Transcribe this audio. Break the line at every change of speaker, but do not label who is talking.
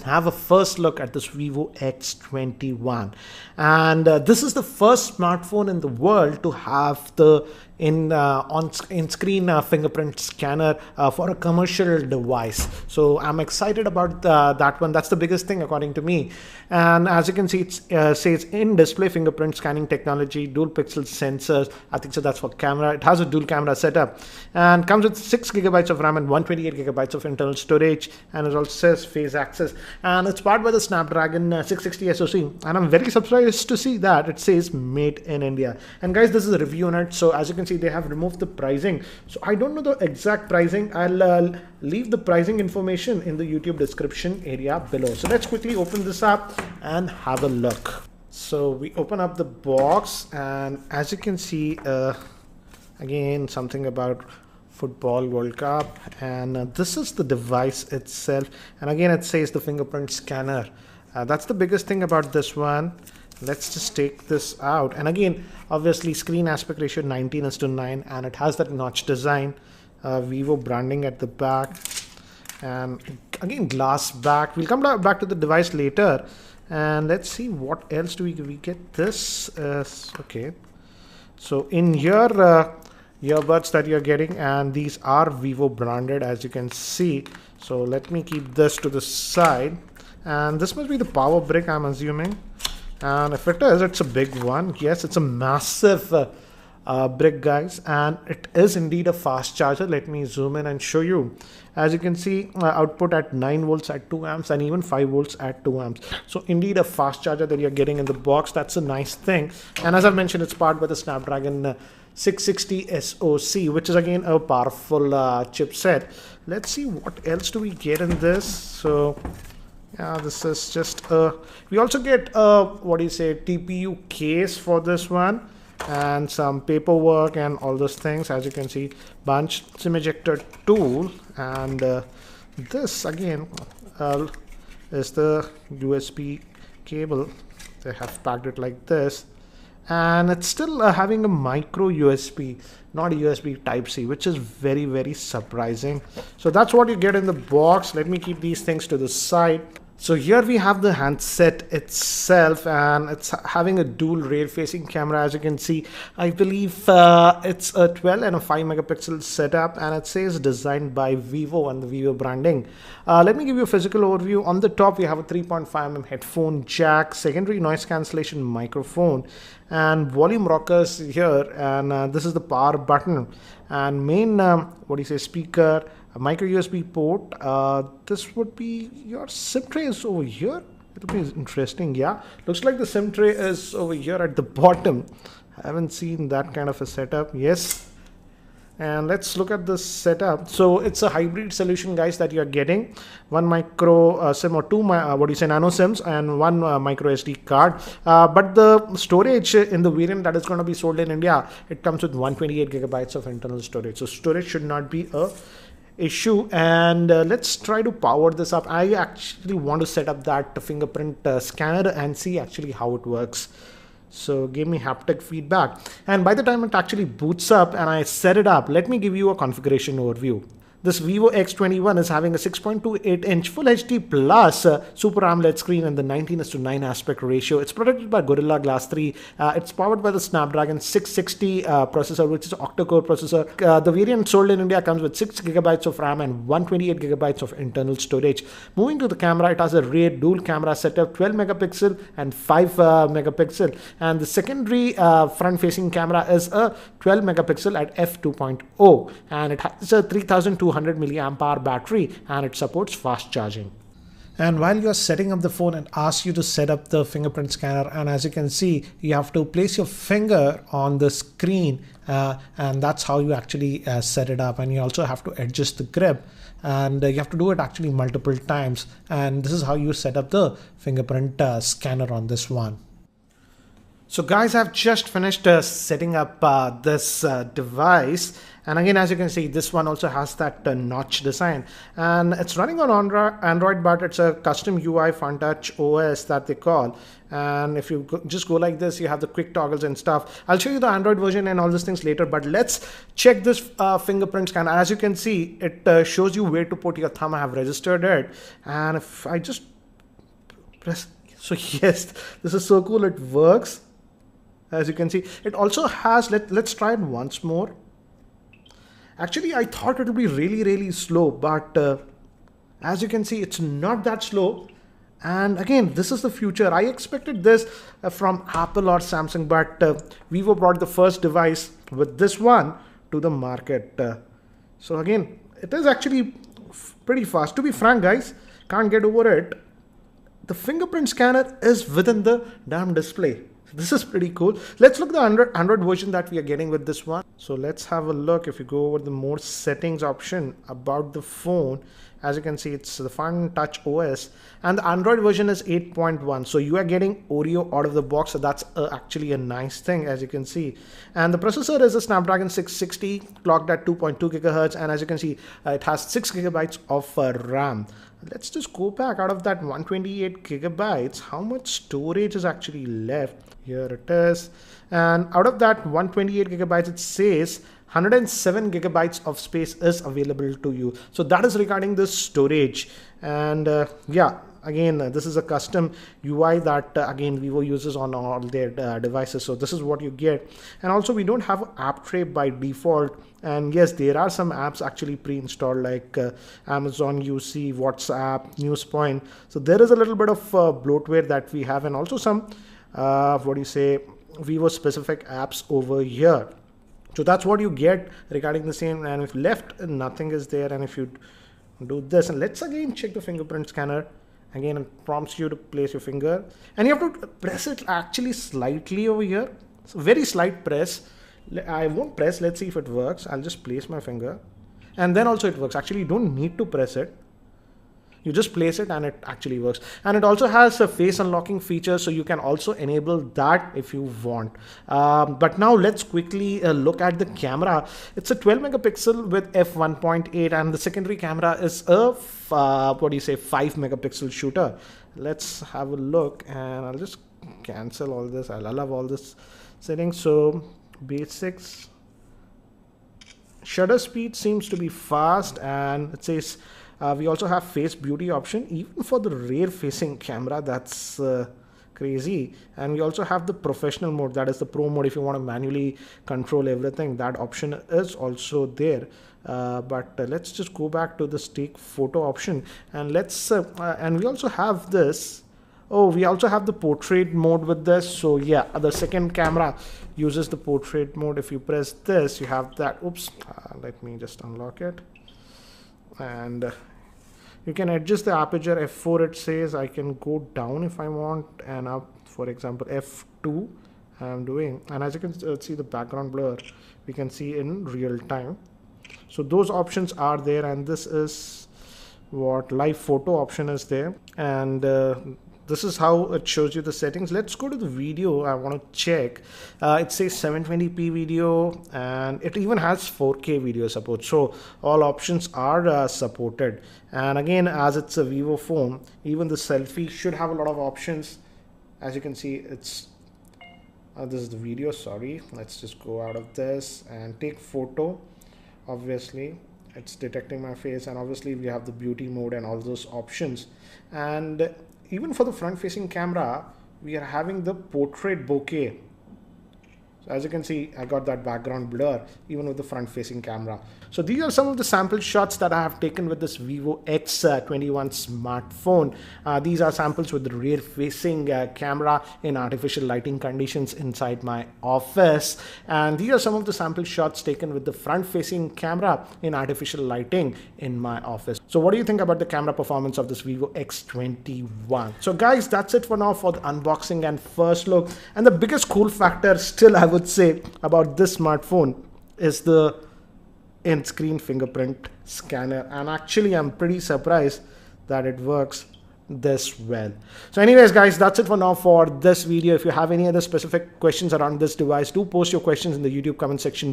Have a first look at this Vivo X21, and this is the first smartphone in the world to have the in screen fingerprint scanner for a commercial device. So I'm excited about that one. That's the biggest thing according to me. And as you can see, it says in display fingerprint scanning technology, dual pixel sensors. I think so that's for camera. It has a dual camera setup and comes with 6 gigabytes of RAM and 128 gigabytes of internal storage, and it also says phase access, and it's powered by the Snapdragon 660 SoC. And I'm very surprised to see that it says made in India. And guys, this is a review on it. So as you can see, they have removed the pricing. So I don't know the exact pricing. I'll leave the pricing information in the YouTube description area below. So let's quickly open this up and have a look. So we open up the box, and as you can see, again, something about Football World Cup, and this is the device itself, and again it says the fingerprint scanner. That's the biggest thing about this one. Let's just take this out, and again, obviously screen aspect ratio 19:9, and it has that notch design, Vivo branding at the back, and again glass back. We'll come back to the device later, and let's see what else do we get. This okay, so in here earbuds that you're getting, and these are Vivo branded, as you can see. So let me keep this to the side, and this must be the power brick, I'm assuming, and if it is, it's a big one. Yes, it's a massive brick, guys, and it is indeed a fast charger. Let me zoom in and show you. As you can see, output at 9 volts at 2 amps and even 5 volts at 2 amps. So indeed a fast charger that you're getting in the box. That's a nice thing. And as I mentioned, it's powered by the Snapdragon 660 SoC, which is again a powerful chipset. Let's see what else do we get in this. So yeah, this is just we also get what do you say, TPU case for this one, and some paperwork and all those things. As you can see, bunch SIM ejector tool, and this again is the USB cable. They have packed it like this, and it's still having a micro USB, not a USB type C, which is very, very surprising. So that's what you get in the box. Let me keep these things to the side. So here we have the handset itself, and it's having a dual rear facing camera. As you can see, I believe it's a 12 and a 5 megapixel setup, and it says designed by Vivo and the Vivo branding. Let me give you a physical overview. On the top, we have a 3.5mm headphone jack, secondary noise cancellation microphone, and volume rockers here, and this is the power button, and main what do you say, speaker, a micro USB port. This would be your SIM tray is over here. It'll be interesting. Yeah, looks like the SIM tray is over here at the bottom. I haven't seen that kind of a setup. Yes. And let's look at this setup. So it's a hybrid solution, guys, that you're getting. One micro SIM or two what do you say, nano SIMs, and one micro SD card. But the storage in the variant that is going to be sold in India, it comes with 128 gigabytes of internal storage. So storage should not be a issue. And let's try to power this up. I actually want to set up that fingerprint scanner and see actually how it works. So give me haptic feedback, and by the time it actually boots up and I set it up, let me give you a configuration overview. This Vivo X21 is having a 6.28-inch Full HD Plus Super AMOLED screen and the 19:9 aspect ratio. It's protected by Gorilla Glass 3. It's powered by the Snapdragon 660 processor, which is an octa-core processor. The variant sold in India comes with 6 gigabytes of RAM and 128 gigabytes of internal storage. Moving to the camera, it has a rear dual camera setup, 12 megapixel and 5 megapixel. And the secondary front-facing camera is a 12 megapixel at f2.0, and it has a 3200 milliamp hour battery, and it supports fast charging. And while you're setting up the phone, it asks you to set up the fingerprint scanner, and as you can see, you have to place your finger on the screen, and that's how you actually set it up. And you also have to adjust the grip, and you have to do it actually multiple times, and this is how you set up the fingerprint scanner on this one. So guys, I've just finished setting up this device, and again, as you can see, this one also has that notch design, and it's running on Android, but it's a custom UI FunTouch OS that they call. And if you just go like this, you have the quick toggles and stuff. I'll show you the Android version and all these things later, but let's check this fingerprint scan. As you can see, it shows you where to put your thumb. I have registered it, and if I just Press. So yes, this is so cool. It works. As you can see, it also has, let's try it once more. Actually, I thought it would be really slow, but as you can see, it's not that slow. And again, this is the future. I expected this from Apple or Samsung, but Vivo brought the first device with this one to the market. So again, it is actually pretty fast. To be frank, guys, can't get over it. The fingerprint scanner is within the damn display. This is pretty cool. Let's look at the Android version that we are getting with this one. So let's have a look. If you go over the more settings option about the phone, as you can see, it's the FunTouch OS, and the Android version is 8.1. So you are getting Oreo out of the box. So that's actually a nice thing, as you can see. And the processor is a Snapdragon 660 clocked at 2.2 gigahertz. And as you can see, it has 6 gigabytes of RAM. Let's just go back. Out of that 128 gigabytes, how much storage is actually left? Here it is. And out of that 128 gigabytes, it says 107 gigabytes of space is available to you. So that is regarding the storage. And yeah, again, this is a custom UI that again Vivo uses on all their devices. So this is what you get. And also, we don't have an app tray by default. And yes, there are some apps actually pre-installed, like Amazon UC, WhatsApp, NewsPoint. So there is a little bit of bloatware that we have, and also some Vivo specific apps over here. So that's what you get regarding the same. And if left, nothing is there. And if you do this, and let's again check the fingerprint scanner. Again, it prompts you to place your finger, and you have to press it actually slightly over here. So very slight press. I won't press. Let's see if it works. I'll just place my finger, and then also it works. Actually, you don't need to press it. You just place it and it actually works. And it also has a face unlocking feature, so you can also enable that if you want. But now let's quickly look at the camera. It's a 12 megapixel with f1.8, and the secondary camera is a 5 megapixel shooter. Let's have a look, and I'll just cancel all this. I'll allow all this settings. So basics, shutter speed seems to be fast, and it says we also have face beauty option even for the rear facing camera. That's crazy. And we also have the professional mode, that is the pro mode. If you want to manually control everything, that option is also there. But let's just go back to the take photo option, and let's and we also have this. Oh, we also have the portrait mode with this. So yeah, the second camera uses the portrait mode. If you press this, you have that. Oops, let me just unlock it. And you can adjust the aperture. F4 it says. I can go down if I want, and up, for example, F2 I'm doing. And as you can see, the background blur we can see in real time. So those options are there, and this is what live photo option is there. And this is how it shows you the settings. Let's go to the video. I want to check. It says 720p video, and it even has 4K video support. So all options are supported. And again, as it's a Vivo phone, even the selfie should have a lot of options. As you can see, it's this is the video. Sorry, let's just go out of this and take photo. Obviously, it's detecting my face, and obviously we have the beauty mode and all those options. And even for the front facing camera, we are having the portrait bokeh. So as you can see, I got that background blur even with the front facing camera. So these are some of the sample shots that I have taken with this Vivo X21 smartphone. These are samples with the rear facing camera in artificial lighting conditions inside my office. And these are some of the sample shots taken with the front facing camera in artificial lighting in my office. So what do you think about the camera performance of this Vivo X21? So guys, that's it for now for the unboxing and first look. And the biggest cool factor still, I would say, about this smartphone is the in-screen fingerprint scanner. And actually, I'm pretty surprised that it works this well. So anyways, guys, that's it for now for this video. If you have any other specific questions around this device, do post your questions in the YouTube comment section